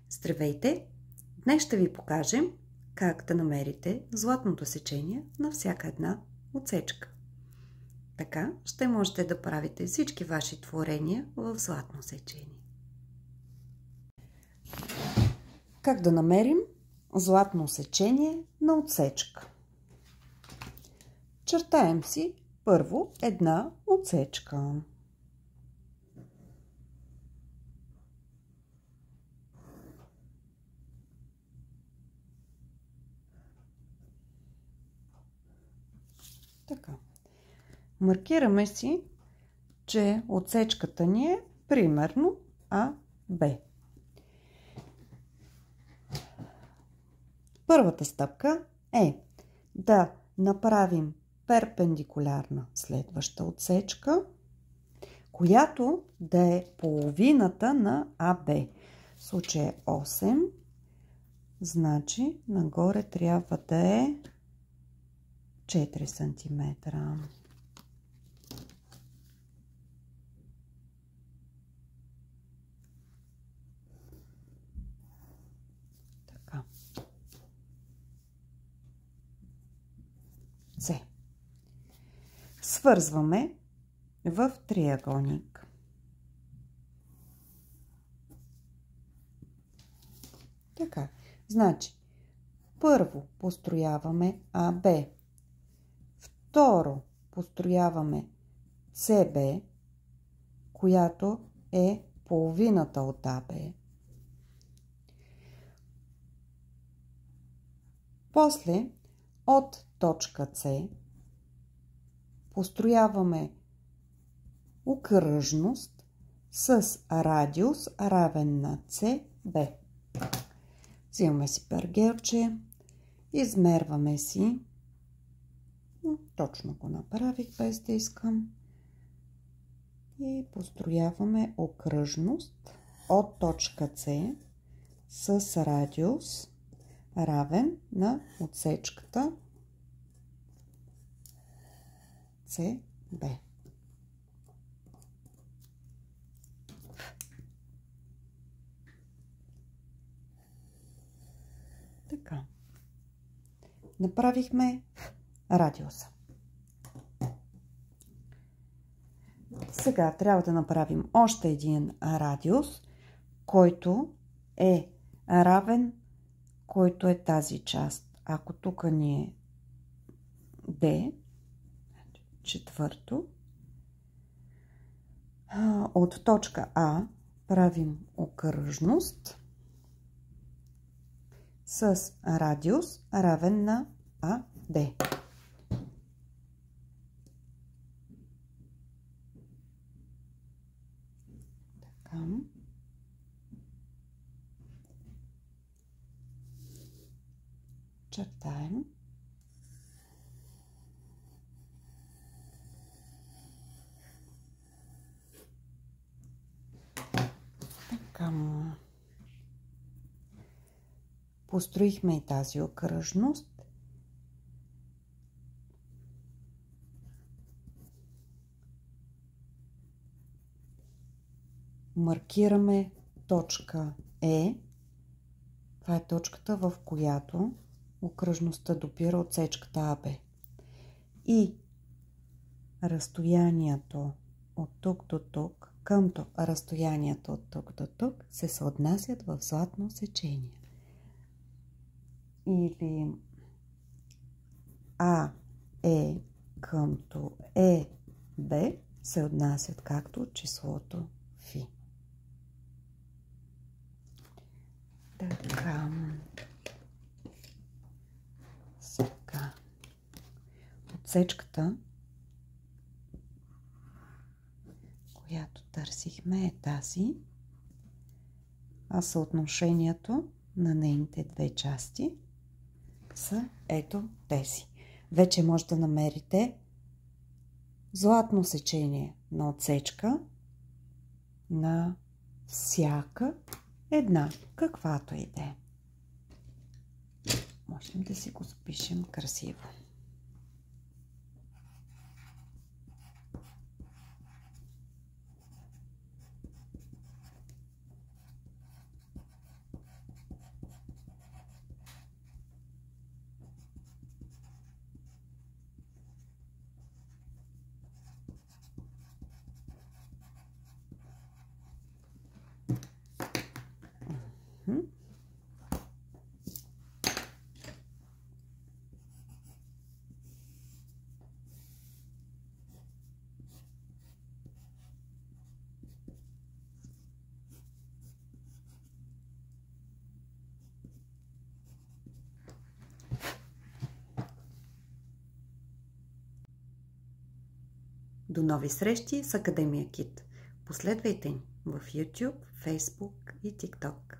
Здравейте! Днес ще ви покажем как да намерите златното сечение на всяка една отсечка. Така ще можете да правите всички ваши творения в златно сечение. Как да намерим златно сечение на отсечка? Чертаем си първо една отсечка. Така. Маркираме си, че отсечката ни е примерно АБ. Първата стъпка е да направим перпендикулярна следваща отсечка, която да е половината на АБ. В случая е 8, значи нагоре трябва да е 4 см. Така. С. Свързваме в триъгълник. Така. Значи, първо построяваме АБ. Второ построяваме СБ, която е половината от АБ. После от точка С построяваме окръжност с радиус равен на СБ. Взимаме си пергелче, измерваме си. Точно го направих, без да искам. И построяваме окръжност от точка С с радиус равен на отсечката CB. Така. Направихме радиуса. Сега трябва да направим още един радиус, който е равен, който е тази част. Ако тук ни е D, четвърто, от точка А правим окръжност с радиус равен на AD. Така. Чертаем. Така. Построихме и тази окръжност. Маркираме точка Е. Това е точката, в която окръжността допира отсечката АБ. И разстоянието от тук до тук към разстоянието от тук до тук се съотнасят в златно сечение. Или А Е къмто Е Б се отнасят както числото Фи. Така. Сега. Отсечката, която търсихме, е тази, а съотношението на нейните две части са ето тези. Вече може да намерите златно сечение на отсечка на всяка една, каквато и да е. Можем да си го запишем красиво. До нови срещи с Академия Кит. Последвайте ни в YouTube, Facebook и TikTok.